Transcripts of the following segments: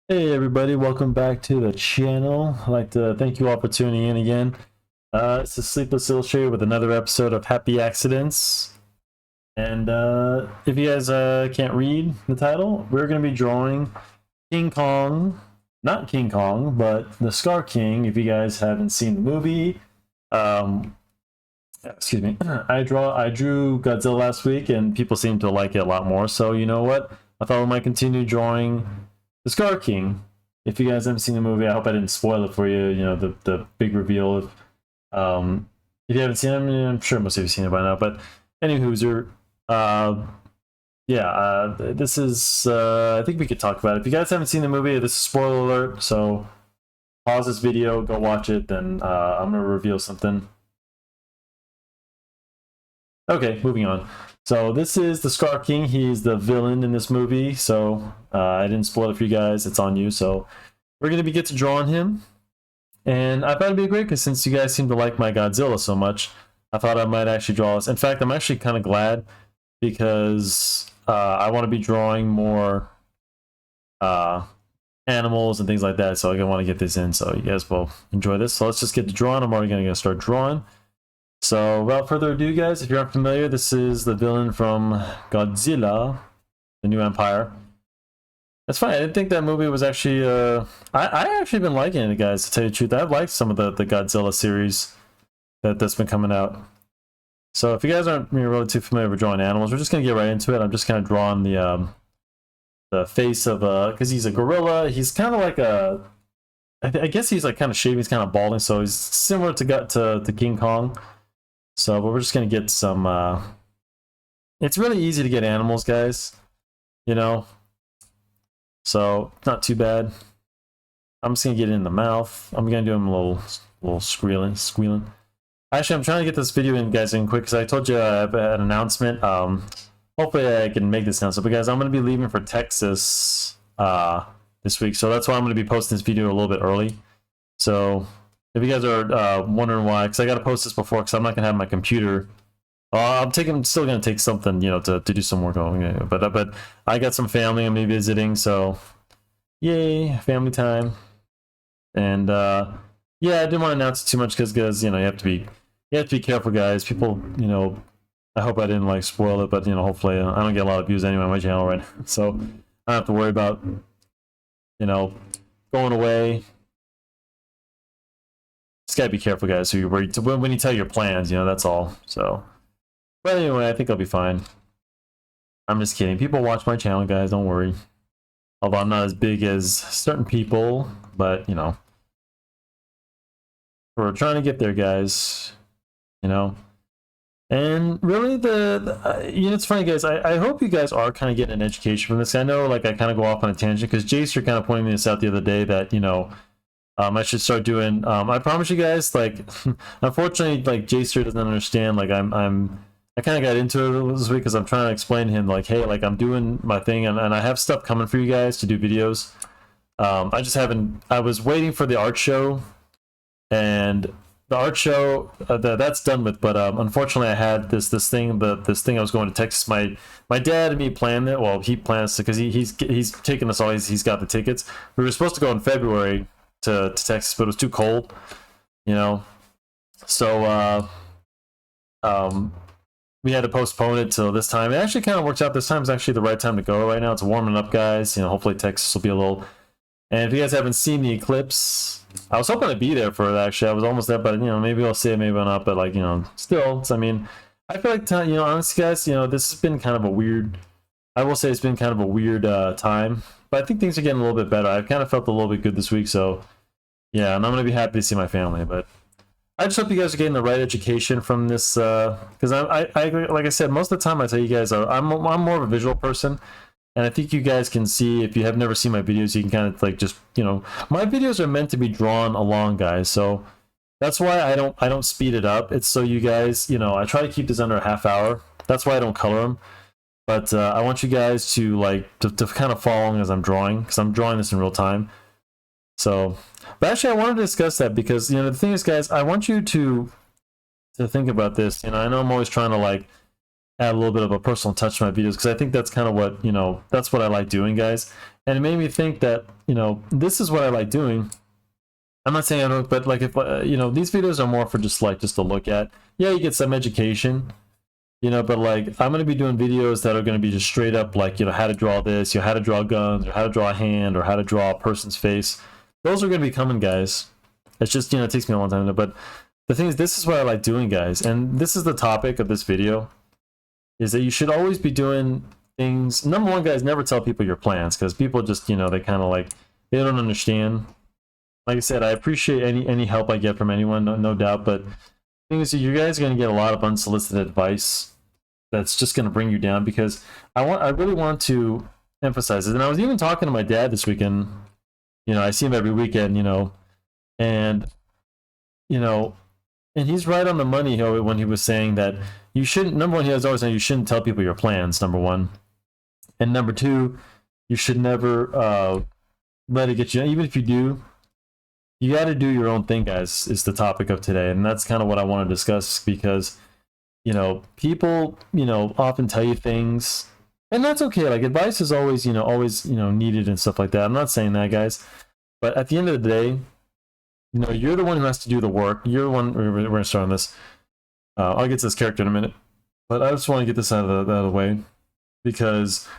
Hey everybody, welcome back to the channel. I'd like to thank you all for tuning in again. This is Sleepless Illustrated with another episode of Happy Accidents. And if you guys can't read the title, we're going to be drawing King Kong. Not King Kong, but the Scar King, if you guys haven't seen the movie. Excuse me. I drew Godzilla last week and people seem to like it a lot more. So you know what? I thought we might continue drawing the Scar King. If you guys haven't seen the movie, I hope I didn't spoil it for you. You know, the big reveal. If you haven't seen it, I mean, I'm sure most of you have seen it by now. But anywho, this is. I think we could talk about it. If you guys haven't seen the movie, this is spoiler alert. So pause this video, go watch it. Then I'm gonna reveal something. Okay, moving on. So this is the Scar King. He's the villain in this movie. So I didn't spoil it for you guys. It's on you. So we're gonna get to drawing him, and I thought it'd be great because since you guys seem to like my Godzilla so much, I thought I might actually draw this. In fact, I'm actually kind of glad because I want to be drawing more animals and things like that. So I want to get this in. So you guys will enjoy this. So let's just get to drawing. I'm already gonna start drawing. So, without further ado, guys, if you're unfamiliar, this is the villain from Godzilla, the New Empire. That's fine. I didn't think that movie was actually. I actually been liking it, guys. To tell you the truth, I've liked some of the Godzilla series that's been coming out. So, if you guys aren't really too familiar with drawing animals, we're just gonna get right into it. I'm just kind of drawing the face of because he's a gorilla. He's kind of like a. I guess he's like kind of shaving. He's kind of balding, so he's similar to King Kong. So, but we're just gonna get some. It's really easy to get animals, guys. You know, so not too bad. I'm just gonna get it in the mouth. I'm gonna do him a little squealing. Actually, I'm trying to get this video in, guys, in quick because I told you I have an announcement. Hopefully I can make this announcement. But guys, I'm gonna be leaving for Texas this week, so that's why I'm gonna be posting this video a little bit early. So if you guys are wondering why, because I got to post this before, because I'm not gonna have my computer. I'm still gonna take something, you know, to do some work on. But I got some family I'm gonna be visiting, so yay, family time. And yeah, I didn't want to announce it too much because you know you have to be careful, guys. People, you know, I hope I didn't like spoil it, but you know, hopefully I don't get a lot of views anyway on my channel right now, so I don't have to worry about, you know, going away. Just gotta be careful, guys. So when you tell your plans, you know, that's all. So, but anyway, I think I'll be fine. I'm just kidding. People watch my channel, guys. Don't worry. Although I'm not as big as certain people, but you know, we're trying to get there, guys. You know, and really, you know, it's funny, guys. I hope you guys are kind of getting an education from this. I know, like, I kind of go off on a tangent because Jace, you're kind of pointing this out the other day that you know. I should start doing. I promise you guys. Like, unfortunately, like Jacer doesn't understand. Like, I kind of got into it this week because I'm trying to explain to him, like, hey, like I'm doing my thing and I have stuff coming for you guys to do videos. I just haven't. I was waiting for the art show, and the art show that's done with. But unfortunately, I had this thing. This thing I was going to Texas. My dad and me planned it. Well, he plans because he's taking us all. He's got the tickets. We were supposed to go in February to Texas, but it was too cold, you know. So we had to postpone it till this time. It actually kind of works out. This time is actually the right time to go right now. It's warming up, guys. You know, hopefully Texas will be a little. And if you guys haven't seen the eclipse, I was hoping to be there for it. Actually, I was almost there, but you know, maybe I'll see it, maybe not. But like, you know, still, I mean, I feel like you know, honestly, guys, you know, this has been kind of a weird. I will say it's been kind of a weird time, but I think things are getting a little bit better. I've kind of felt a little bit good this week, so yeah, and I'm gonna be happy to see my family. But I just hope you guys are getting the right education from this, because I like I said, most of the time I tell you guys, I'm more of a visual person, and I think you guys can see if you have never seen my videos, you can kind of like just, you know, my videos are meant to be drawn along, guys. So that's why I don't speed it up. It's so you guys, you know, I try to keep this under a half hour. That's why I don't color them. But I want you guys to like to kind of follow along as I'm drawing, because I'm drawing this in real time. So, but actually, I wanted to discuss that because you know the thing is, guys, I want you to think about this. You know, I know I'm always trying to like add a little bit of a personal touch to my videos, because I think that's kind of what, you know, that's what I like doing, guys. And it made me think that, you know, this is what I like doing. I'm not saying I don't, but like if you know, these videos are more for just like just to look at. Yeah, you get some education, you know, but like I'm gonna be doing videos that are gonna be just straight up like, you know, how to draw this, you know, how to draw guns, or how to draw a hand, or how to draw a person's face. Those are gonna be coming, guys. It's just, you know, it takes me a long time to, but the thing is, this is what I like doing, guys, and this is the topic of this video, is that you should always be doing things. Number one, guys, never tell people your plans, because people just, you know, they kind of like, they don't understand. Like I said, I appreciate any help I get from anyone, no doubt, but the thing is, you guys are going to get a lot of unsolicited advice that's just going to bring you down, because I really want to emphasize it. And I was even talking to my dad this weekend. You know, I see him every weekend, you know, and you know, and he's right on the money, you know, when he was saying that you shouldn't, number one, he was always saying you shouldn't tell people your plans, number one. And number two, you should never let it get you, even if you do, you got to do your own thing, guys, is the topic of today. And that's kind of what I want to discuss, because, you know, people, you know, often tell you things, and that's okay. Like, advice is always, you know, needed and stuff like that. I'm not saying that, guys. But at the end of the day, you know, you're the one who has to do the work. You're the one, we're going to start on this. I'll get to this character in a minute. But I just want to get this out of the way, because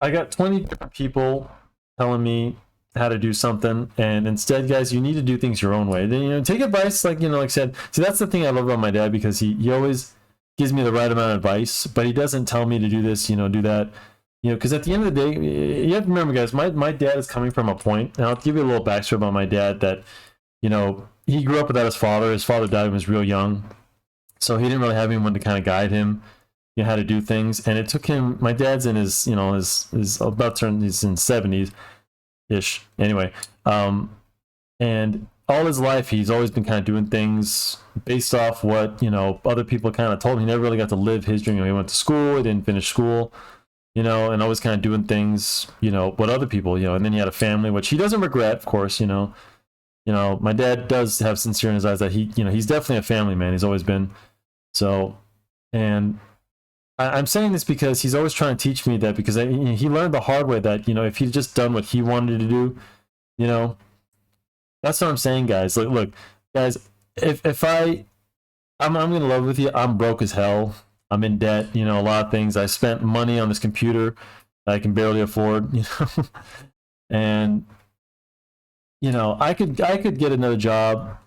I got 20 different people telling me how to do something, and instead, guys, you need to do things your own way. Then, you know, take advice, like, you know, like I said. See, that's the thing I love about my dad, because he always gives me the right amount of advice, but he doesn't tell me to do this, you know, do that, you know, because at the end of the day, you have to remember, guys, my dad is coming from a point, and I'll give you a little backstory about my dad, that, you know, he grew up without his father. His father died when he was real young, so he didn't really have anyone to kind of guide him, you know, how to do things. And it took him, my dad's in his, you know, his about to turn, he's in 70s ish anyway, and all his life he's always been kind of doing things based off what, you know, other people kind of told him. He never really got to live his dream. You know, he went to school, he didn't finish school, you know, and always kind of doing things, you know, what other people, you know. And then he had a family, which he doesn't regret, of course, you know. You know, my dad does have sincere in his eyes that he, you know, he's definitely a family man. He's always been. So, and I'm saying this because he's always trying to teach me that, because he learned the hard way that, you know, if he'd just done what he wanted to do, you know, that's what I'm saying, guys. Look, guys, if I'm gonna love with you. I'm broke as hell. I'm in debt, you know, a lot of things. I spent money on this computer that I can barely afford, you know, and you know, I could get another job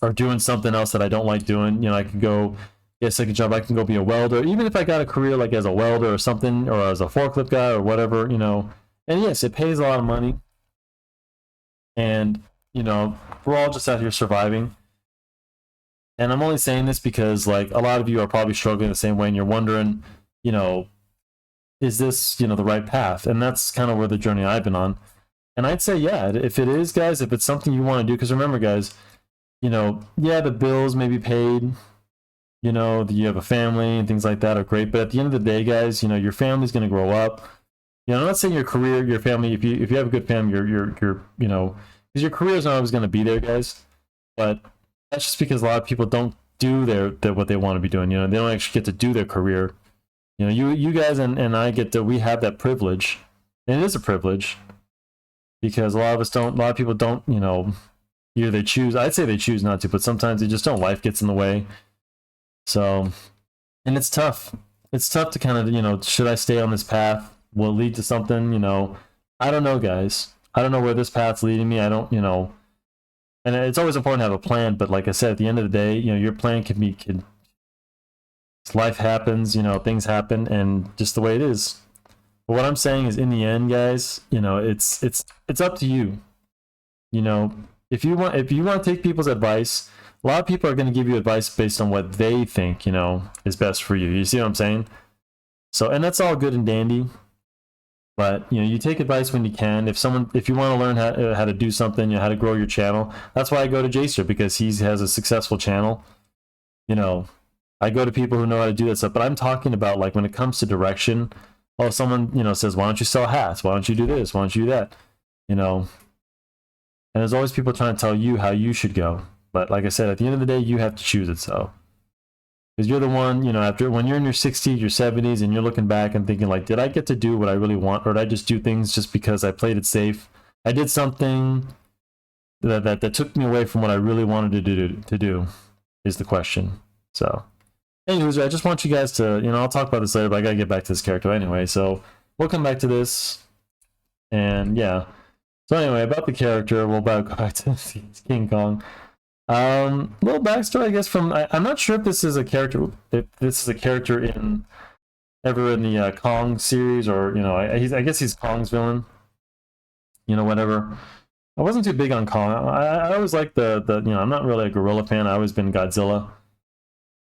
or doing something else that I don't like doing. You know, I could go get a second job. I can go be a welder, even if I got a career like as a welder or something, or as a forklift guy or whatever, you know. And yes, it pays a lot of money, and you know, we're all just out here surviving. And I'm only saying this because, like, a lot of you are probably struggling the same way, and you're wondering, you know, is this, you know, the right path? And that's kind of where the journey I've been on. And I'd say, yeah, if it is, guys, if it's something you want to do, because remember, guys, you know, yeah, the bills may be paid, you know, you have a family and things like that are great, but at the end of the day, guys, you know, your family's going to grow up. You know, I'm not saying your career, your family, if you have a good family, you're you know, because your career is not always going to be there, guys. But that's just because a lot of people don't do their what they want to be doing. You know, they don't actually get to do their career. You know, you guys and I get to, we have that privilege, and it is a privilege, because a lot of people don't, you know, either they choose, I'd say they choose not to, but sometimes they just don't. Life gets in the way. So, and it's tough. It's tough to kind of, you know, should I stay on this path? Will it lead to something? You know, I don't know, guys. I don't know where this path's leading me. I don't, you know, and it's always important to have a plan. But like I said, at the end of the day, you know, your plan can life happens, you know, things happen, and just the way it is. But what I'm saying is, in the end, guys, you know, it's up to you. You know, if you want to take people's advice, a lot of people are going to give you advice based on what they think, you know, is best for you. You see what I'm saying? So, and that's all good and dandy. But, you know, you take advice when you can. If you want to learn how to do something, you know, how to grow your channel, that's why I go to Jacer, because he has a successful channel. You know, I go to people who know how to do that stuff. But I'm talking about, like, when it comes to direction. Oh, someone, you know, says, why don't you sell hats? Why don't you do this? Why don't you do that? You know, and there's always people trying to tell you how you should go. But like I said, at the end of the day, you have to choose it. So Because you're the one, you know, after when you're in your 60s, your 70s, and you're looking back and thinking like, did I get to do what I really want, or did I just do things just because I played it safe? I did something that took me away from what I really wanted to do is the question. So, anyways, I just want you guys to, you know, I'll talk about this later, but I gotta get back to this character anyway. So we'll come back to this, and yeah. So anyway, about the character, we'll go back to King Kong. Little backstory, I guess. I'm not sure if this is a character, in ever in the Kong series, or you know, I guess he's Kong's villain. You know, whatever. I wasn't too big on Kong. I always like the you know, I'm not really a gorilla fan. I always been Godzilla.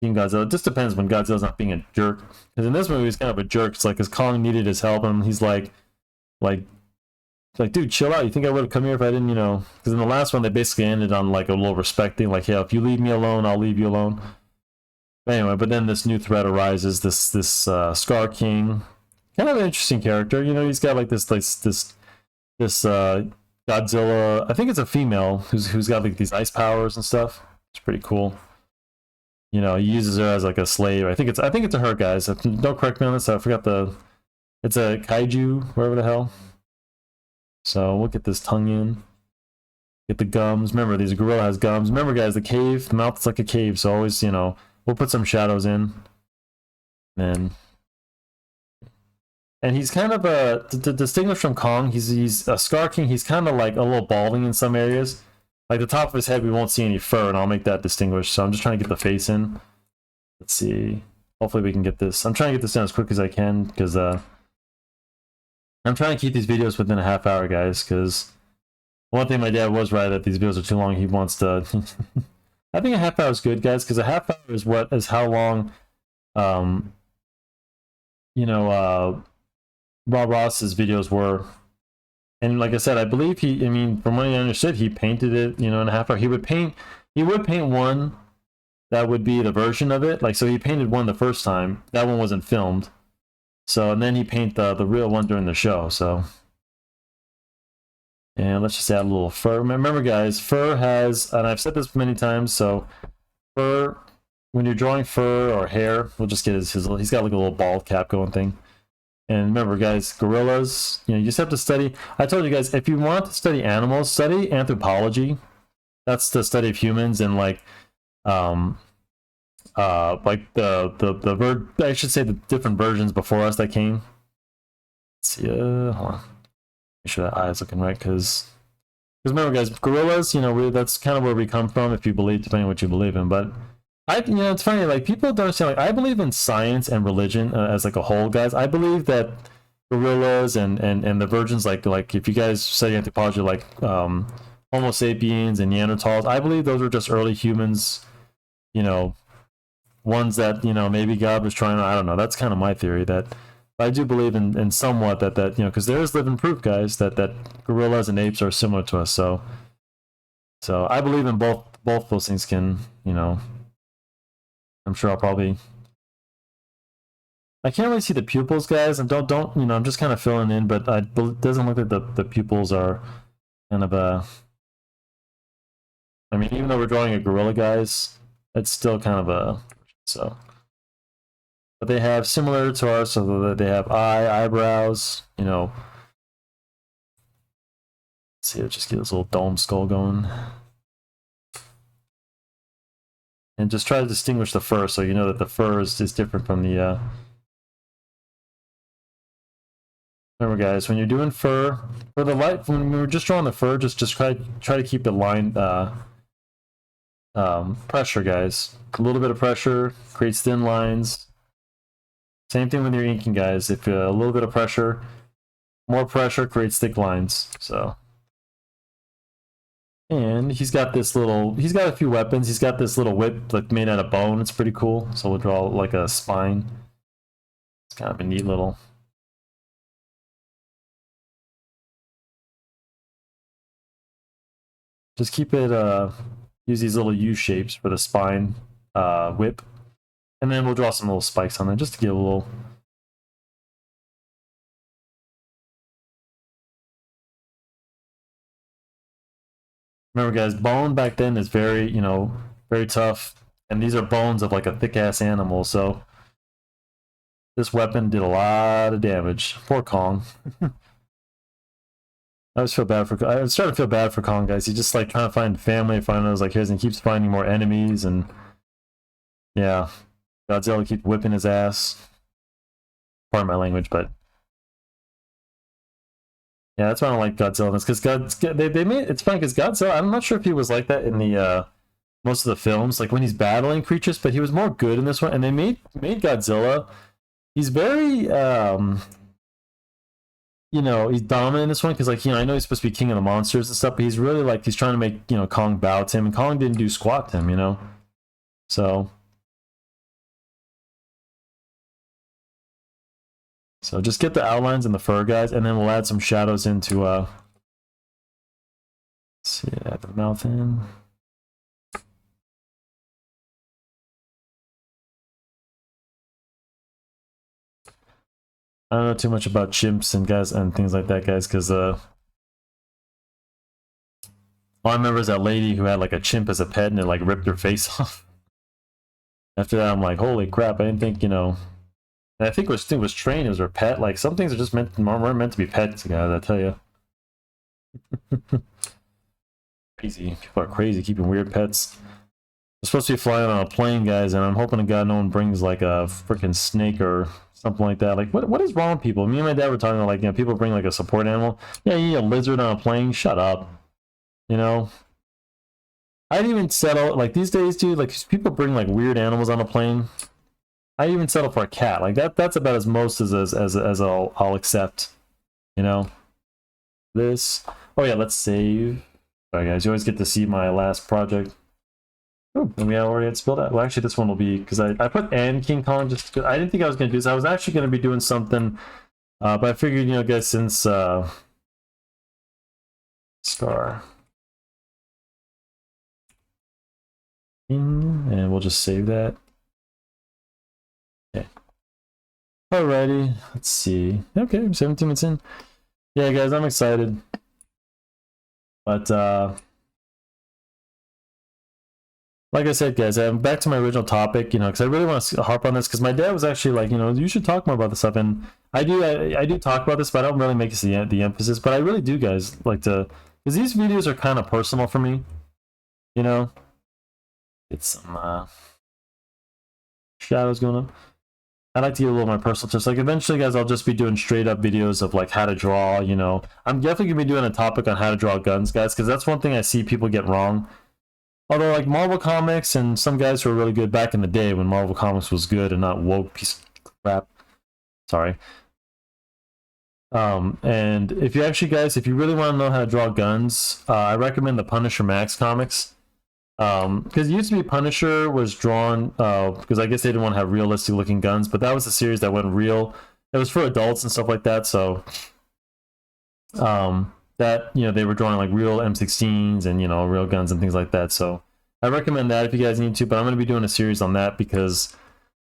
Team Godzilla. It just depends when Godzilla's not being a jerk. Because in this movie, he's kind of a jerk. It's like, because Kong needed his help, and he's like, dude, chill out. You think I would have come here if I didn't, you know? Because in the last one, they basically ended on like a little respect thing, like, yeah, if you leave me alone, I'll leave you alone. But anyway, but then this new threat arises. This Scar King, kind of an interesting character. You know, he's got like this Godzilla. I think it's a female who's got like these ice powers and stuff. It's pretty cool. You know, he uses her as like a slave. I think it's a her, guys. Don't correct me on this. I forgot it's a kaiju, wherever the hell. So we'll get this tongue in. Get the gums. Remember, these gorilla has gums. Remember, guys, the cave, the mouth's like a cave. So always, you know, we'll put some shadows in. And he's kind of to distinguish from Kong, he's a Scar King. He's kind of like a little balding in some areas. Like the top of his head, we won't see any fur, and I'll make that distinguished. So I'm just trying to get the face in. Let's see. Hopefully we can get this. I'm trying to get this done as quick as I can, because I'm trying to keep these videos within a half hour, guys, because one thing my dad was right, that these videos are too long. He wants to... I think a half hour is good, guys, because a half hour is how long, you know, Bob Ross's videos were. And like I said, I believe from what I understood, he painted it, you know, in a half hour. He would paint one that would be the version of it. Like, so he painted one the first time. That one wasn't filmed. So, and then he paint the real one during the show. So, and let's just add a little fur. Remember, guys, fur has, and I've said this many times, so fur, when you're drawing fur or hair, we'll just get he's got like a little bald cap going thing. And remember, guys, gorillas, you know, you just have to study. I told you guys, if you want to study animals, study anthropology. That's the study of humans, and like the I should say the different versions before us that came. Let's see, hold on. Make sure that eye is looking right, because remember, guys, gorillas, you know, that's kind of where we come from, if you believe, depending on what you believe in. But you know, it's funny, like, people don't understand, like, I believe in science and religion as like a whole, guys. I believe that gorillas and the virgins, like if you guys study anthropology, like Homo sapiens and Neanderthals, I believe those were just early humans, you know, ones that, you know, maybe God was trying to, I don't know. That's kind of my theory. That I do believe in somewhat that you know, because there is living proof, guys, that gorillas and apes are similar to us. So I believe in both those things can, you know. I'm sure I can't really see the pupils, guys, and don't you know, I'm just kind of filling in, but it doesn't look like the pupils are kind of I mean, even though we're drawing a gorilla, guys, it's still kind of so. But they have similar to ours, so that they have eyebrows, you know. Let's see, let's just get this little dome skull going. And just try to distinguish the fur, so you know that the fur is different from the Remember, guys, when you're doing fur, for the light, when we were just drawing the fur, just try to keep the line pressure, guys. A little bit of pressure creates thin lines. Same thing with your inking, guys. If a little bit of pressure, more pressure creates thick lines. So, and he's got a few weapons. He's got this little whip like made out of bone. It's pretty cool. So we'll draw like a spine. It's kind of a neat little. Just keep it, use these little U shapes for the spine whip. And then we'll draw some little spikes on there just to give a little... Remember, guys, bone back then is very, you know, very tough. And these are bones of like a thick ass animal, so this weapon did a lot of damage. Poor Kong. I was starting to feel bad for Kong, guys. He's just like trying to find family, find those like his, and he keeps finding more enemies, and yeah, Godzilla keeps whipping his ass. Pardon my language, but yeah, that's why I don't like Godzilla. It's because they made it's funny because Godzilla. I'm not sure if he was like that in the most of the films, like when he's battling creatures, but he was more good in this one. And they made Godzilla. He's very you know, he's dominant in this one because, like, you know, I know he's supposed to be king of the monsters and stuff, but he's really like he's trying to make, you know, Kong bow to him, and Kong didn't do squat to him, you know. So just get the outlines and the fur, guys, and then we'll add some shadows into let's see, add the mouth in. I don't know too much about chimps and guys and things like that, guys, because all I remember is that lady who had like a chimp as a pet and it like ripped her face off. After that, I'm like, holy crap! I didn't think, you know. And I think it was trained as her pet. Like some things are just weren't meant to be pets, guys. I tell you. Crazy people are crazy keeping weird pets. I'm supposed to be flying on a plane, guys, and I'm hoping to God no one brings like a freaking snake or something like that. Like, what is wrong with people? Me and my dad were talking about, like, you know, people bring like a support animal. Yeah, you need a lizard on a plane. Shut up. You know, I'd even settle like these days, dude. Like people bring like weird animals on a plane. I even settle for a cat. Like that's about as most as I'll accept. You know, this. Oh yeah, let's save. Sorry guys, you always get to see my last project. Oh, and we already had spilled out. Well, actually, this one will be because I put and King Kong just because I didn't think I was going to do this. I was actually going to be doing something, but I figured, you know, guys, since Scar, and we'll just save that. Okay. Alrighty, let's see. Okay, 17 minutes in. Yeah, guys, I'm excited, but like I said, guys, I'm back to my original topic, you know, because I really want to harp on this, because my dad was actually like, you know, you should talk more about this stuff, and I do talk about this, but I don't really make it the emphasis, but I really do, guys, like to, because these videos are kind of personal for me, you know. It's some shadows going on. I like to get a little more personal tips. Like eventually, guys, I'll just be doing straight up videos of like how to draw, you know. I'm definitely gonna be doing a topic on how to draw guns, guys, because that's one thing I see people get wrong. Although, like Marvel Comics and some guys who are really good back in the day when Marvel Comics was good and not woke piece of crap. Sorry. And if you actually, guys, if you really want to know how to draw guns, I recommend the Punisher Max comics. Because it used to be Punisher was drawn because I guess they didn't want to have realistic looking guns, but that was a series that went real. It was for adults and stuff like that, so that, you know, they were drawing like real M16s and, you know, real guns and things like that. So I recommend that if you guys need to, but I'm going to be doing a series on that because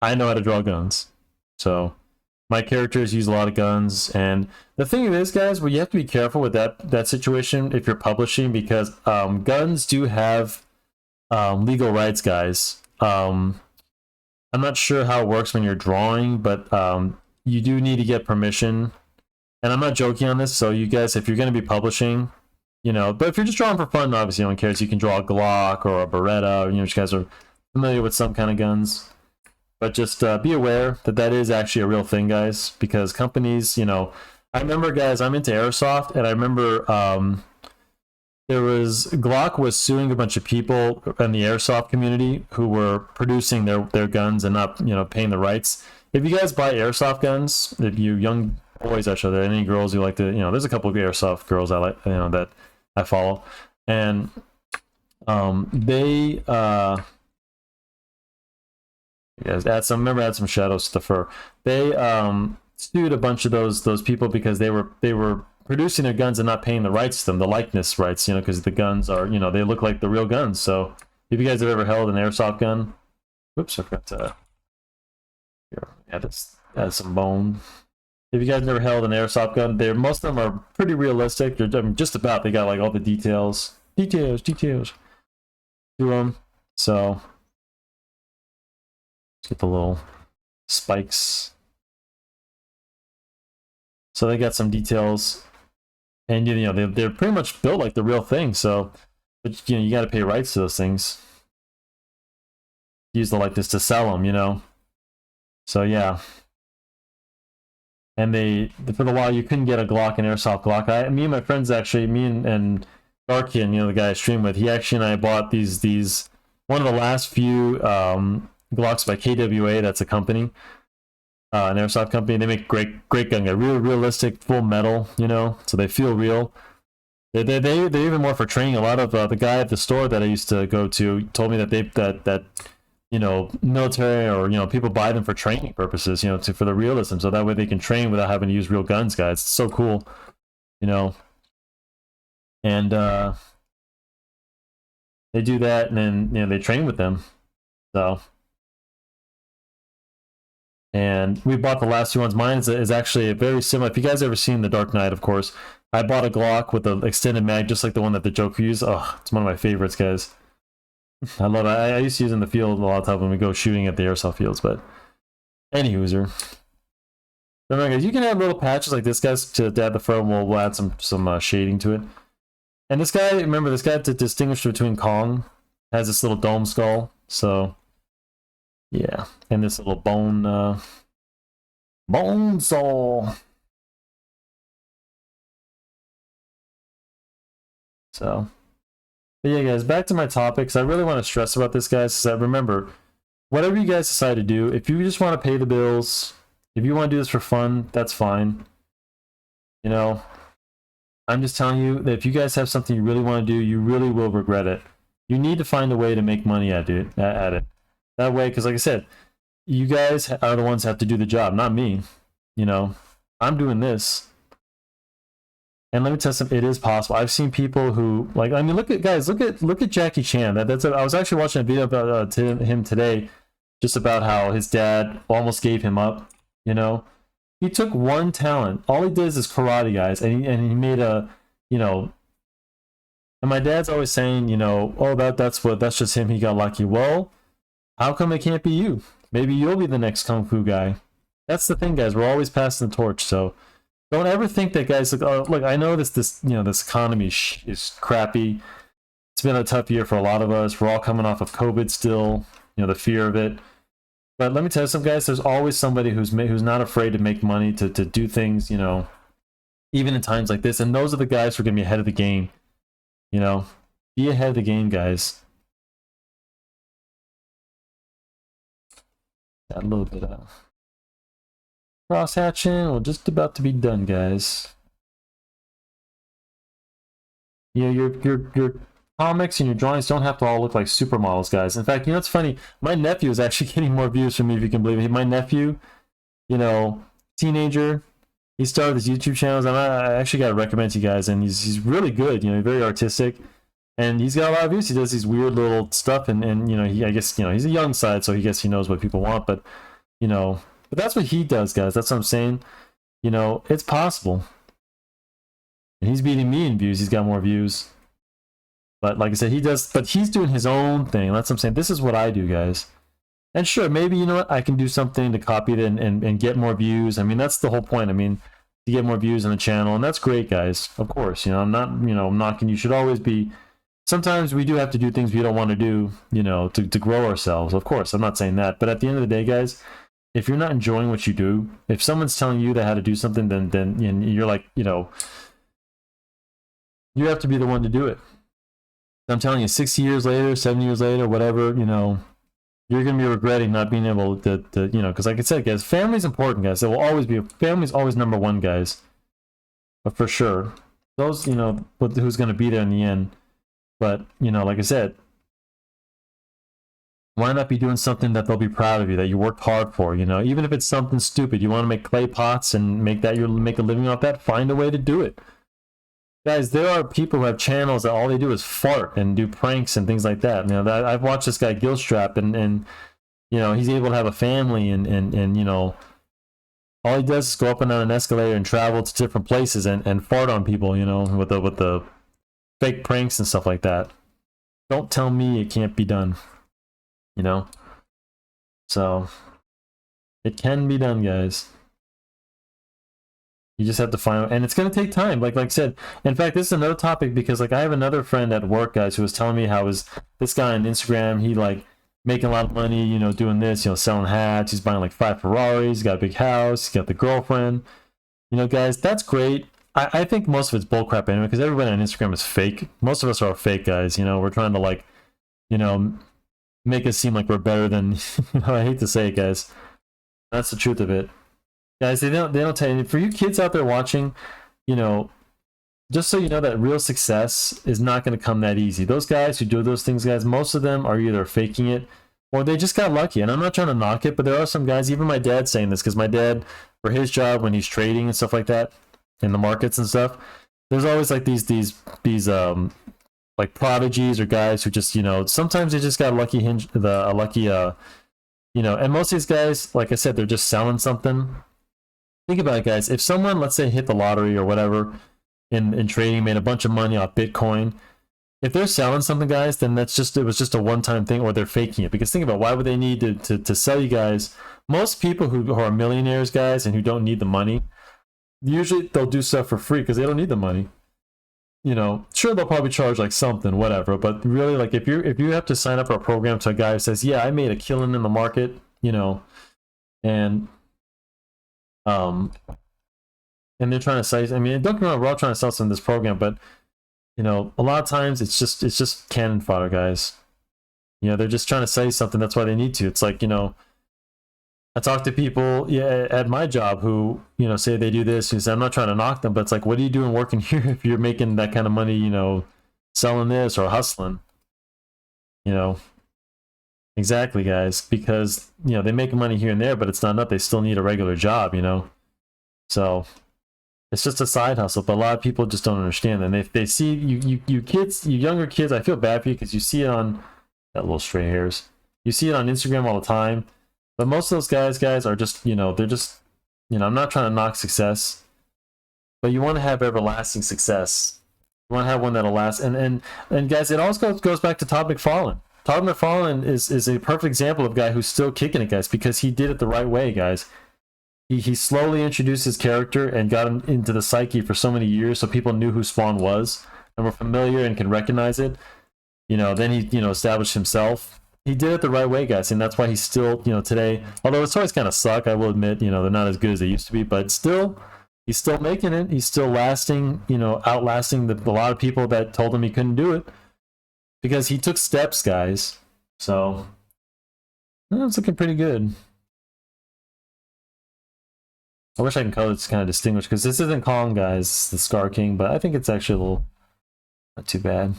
I know how to draw guns. So my characters use a lot of guns, and the thing is, guys, well, you have to be careful with that situation if you're publishing, because guns do have legal rights, guys. I'm not sure how it works when you're drawing, but you do need to get permission. And I'm not joking on this, so you guys, if you're going to be publishing, you know, but if you're just drawing for fun, obviously no one cares. You can draw a Glock or a Beretta, or, you know, you guys are familiar with some kind of guns. But just be aware that that is actually a real thing, guys, because companies, you know, I remember, guys, I'm into airsoft, and I remember Glock was suing a bunch of people in the airsoft community who were producing their guns and not, you know, paying the rights. If you guys buy airsoft guns, if you young boys out there, any girls you like to, you know, there's a couple of airsoft girls I like, you know, that I follow, and they yes, add some shadows to the fur. They sued a bunch of those people because they were producing their guns and not paying the rights to them, the likeness rights, you know, because the guns are, you know, they look like the real guns. So if you guys have ever held an airsoft gun, whoops, I forgot to add some bone. If you guys never held an airsoft gun, most of them are pretty realistic. I mean, just about, they got like all the details to them. So Let's get the little spikes. So they got some details, and you know they're pretty much built like the real thing. So, but you know you got to pay rights to those things. Use the likeness to sell them, you know. So yeah. And they for the while you couldn't get a Glock, an airsoft Glock. Me and my friends actually, me and Darkin, you know, the guy I stream with, he actually and I bought these one of the last few Glocks by KWA. That's a company, an airsoft company. They make great gun, real realistic, full metal, you know, so they feel real. They're even more for training. A lot of the guy at the store that I used to go to told me that that you know, military or, you know, people buy them for training purposes, you know, for the realism, so that way they can train without having to use real guns, guys. It's so cool, you know. And they do that, and then, you know, they train with them. So, and we bought the last two ones. Mine is actually a very similar. If you guys ever seen The Dark Knight, of course, I bought a Glock with an extended mag, just like the one that the Joker used. Oh, it's one of my favorites, guys. I love it. I used to use it in the field a lot of time when we go shooting at the airsoft fields, but any user. Remember, guys, you can add little patches like this, guys, to add the front. We'll add some shading to it. And this guy, remember, this guy, to distinguish between Kong, has this little dome skull. So, yeah, and this little bone saw. So. But yeah, guys, back to my topics. I really want to stress about this, guys, is that remember, whatever you guys decide to do, if you just want to pay the bills, if you want to do this for fun, that's fine. You know, I'm just telling you that if you guys have something you really want to do, you really will regret it. You need to find a way to make money at it. That way, because like I said, you guys are the ones that have to do the job, not me. You know, I'm doing this. And let me tell you something, it is possible. I've seen people who, like, I mean, look at Jackie Chan. I was actually watching a video about him today, just about how his dad almost gave him up. You know, he took one talent. All he did is karate, guys, and he made a, you know. And my dad's always saying, you know, oh, that's just him. He got lucky. Well, how come it can't be you? Maybe you'll be the next kung fu guy. That's the thing, guys. We're always passing the torch, so. Don't ever think that, guys. Look, I know this you know, this economy is crappy. It's been a tough year for a lot of us. We're all coming off of COVID still. You know, the fear of it. But let me tell you something, guys. There's always somebody who's not afraid to make money, to do things. You know, even in times like this. And those are the guys who are gonna be ahead of the game. You know, be ahead of the game, guys. Got a little bit of cross hatching. We're just about to be done, guys. You know, your comics and your drawings don't have to all look like supermodels, guys. In fact, you know what's funny? My nephew is actually getting more views from me, if you can believe it. My nephew, you know, teenager, he started his YouTube channels, and I actually got to recommend to you guys. And he's really good. You know, very artistic, and he's got a lot of views. He does these weird little stuff, and you know, I guess, you know, he's a young side, so he knows what people want. But you know. But that's what he does, guys. That's what I'm saying. You know, it's possible. And he's beating me in views. He's got more views. But like I said, he does. But he's doing his own thing. That's what I'm saying. This is what I do, guys. And sure, maybe, you know what, I can do something to copy it and get more views. I mean, that's the whole point. I mean, to get more views on the channel. And that's great, guys. Of course. You know, I'm not, you know, knocking. You should always be. Sometimes we do have to do things we don't want to do, you know, to grow ourselves. Of course, I'm not saying that. But at the end of the day, guys, if you're not enjoying what you do, if someone's telling you how to do something, then you're like, you know, you have to be the one to do it. I'm telling you, 60 years later, 70 years later, whatever, you know, you're going to be regretting not being able to you know, because like I said, guys, family's important, guys. It will always be, family's always number one, guys. But for sure, those, you know, who's going to be there in the end. But, you know, like I said, why not be doing something that they'll be proud of you, that you worked hard for, you know? Even if it's something stupid, you want to make clay pots and make a living off that, find a way to do it. Guys, there are people who have channels that all they do is fart and do pranks and things like that. You know, I've watched this guy Gilstrap, and you know, he's able to have a family, and you know, all he does is go up and down an escalator and travel to different places and fart on people, you know, with the fake pranks and stuff like that. Don't tell me it can't be done. You know, So it can be done, guys. You just have to find, and it's going to take time. Like I said, in fact, this is another topic because like I have another friend at work, guys, who was telling me how is this guy on Instagram, he like making a lot of money, you know, doing this, you know, selling hats. He's buying like 5 Ferraris. He's got a big house. He's got the girlfriend. You know, guys, that's great. I think most of it's bullcrap anyway because everybody on Instagram is fake. Most of us are fake guys. You know, we're trying to like, you know, make us seem like we're better than. You know, I hate to say it, guys. That's the truth of it. Guys, they don't tell you. For you kids out there watching, you know, just so you know that real success is not going to come that easy. Those guys who do those things, guys, most of them are either faking it or they just got lucky. And I'm not trying to knock it, but there are some guys, even my dad saying this, because my dad, for his job when he's trading and stuff like that in the markets and stuff, there's always like these like prodigies or guys who just, you know, sometimes they just got a lucky you know, and most of these guys, like I said, they're just selling something. Think about it, guys. If someone, let's say, hit the lottery or whatever in trading, made a bunch of money off Bitcoin, if they're selling something, guys, then it was just a one-time thing, or they're faking it. Because think about why would they need to sell you guys? Most people who are millionaires, guys, and who don't need the money, usually they'll do stuff for free because they don't need the money. You know, sure they'll probably charge like something, whatever. But really, like if you have to sign up for a program to a guy who says, "Yeah, I made a killing in the market," you know, and um and they're trying to say, I mean, don't get me wrong, we're all trying to sell some of this program, but you know, a lot of times it's just cannon fodder, guys. You know, they're just trying to say something. That's why they need to. It's like, you know, I talk to people, yeah, at my job who, you know, say they do this. And say, I'm not trying to knock them, but it's like, what are you doing working here if you're making that kind of money, you know, selling this or hustling? You know, exactly, guys. Because, you know, they make money here and there, but it's not enough. They still need a regular job, you know? So it's just a side hustle, but a lot of people just don't understand. And if they see you kids, you younger kids, I feel bad for you because you see it on that little stray hairs. You see it on Instagram all the time. But most of those guys are just, you know, they're just, you know, I'm not trying to knock success, but you want to have everlasting success. You want to have one that'll last. And guys, it also goes back to Todd McFarlane. Todd McFarlane is a perfect example of a guy who's still kicking it, guys, because he did it the right way, guys. He slowly introduced his character and got him into the psyche for so many years so people knew who Spawn was and were familiar and can recognize it. You know, then he, you know, established himself. He did it the right way, guys, and that's why he's still, you know, today, although his toys kind of suck, I will admit, you know, they're not as good as they used to be, but still, he's still making it. He's still lasting, you know, outlasting a lot of people that told him he couldn't do it because he took steps, guys. So, it's looking pretty good. I wish I can color this kind of distinguished because this isn't Kong, guys, the Scar King, but I think it's actually a little not too bad.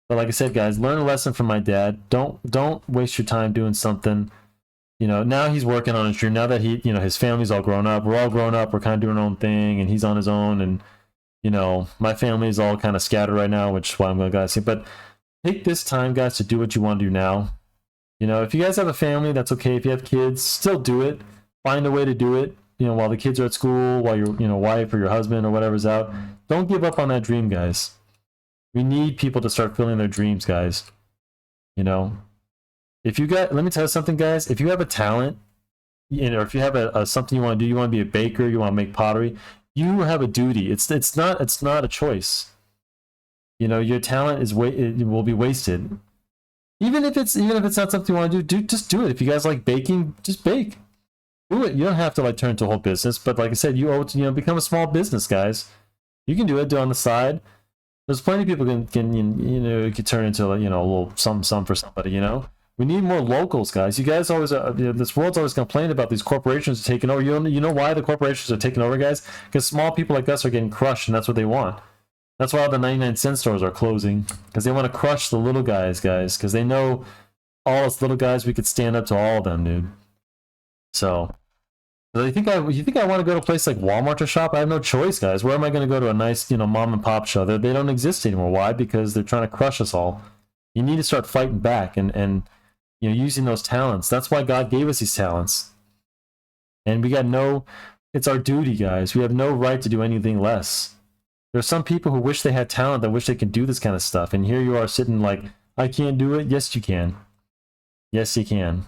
But like I said, guys, learn a lesson from my dad. Don't waste your time doing something. You know, now he's working on his dream. Now that he, you know, his family's all grown up. We're all grown up. We're kind of doing our own thing, and he's on his own. And you know, my family's all kind of scattered right now, which is why I'm going to guys see. But take this time, guys, to do what you want to do now. You know, if you guys have a family, that's okay. If you have kids, still do it. Find a way to do it, you know, while the kids are at school, while your, you know, wife or your husband or whatever's out. Don't give up on that dream, guys. We need people to start filling their dreams, guys. You know, if you got, let me tell you something, guys. If you have a talent, you know, if you have a something you want to do, you want to be a baker, you want to make pottery, you have a duty. It's not a choice. You know, your talent it will be wasted. Even if it's not something you want to do, just do it. If you guys like baking, just bake. Do it. You don't have to like turn into a whole business, but like I said, you owe it to, you know, become a small business, guys. You can do it. Do it on the side. There's plenty of people can you know, it could turn into, you know, a little some for somebody. You know, we need more locals, guys. You guys always you know, this world's always complaining about these corporations taking over. You know why the corporations are taking over, guys? Because small people like us are getting crushed, and that's what they want. That's why all the 99-cent stores are closing, because they want to crush the little guys, because they know all us little guys, we could stand up to all of them, dude. So you think I want to go to a place like Walmart to shop? I have no choice, guys. Where am I going to go to a nice, you know, mom and pop shop? They don't exist anymore. Why? Because they're trying to crush us all. You need to start fighting back and you know, using those talents. That's why God gave us these talents. And we got it's our duty, guys. We have no right to do anything less. There are some people who wish they had talent, that wish they could do this kind of stuff. And here you are sitting like, I can't do it. Yes, you can. Yes, you can.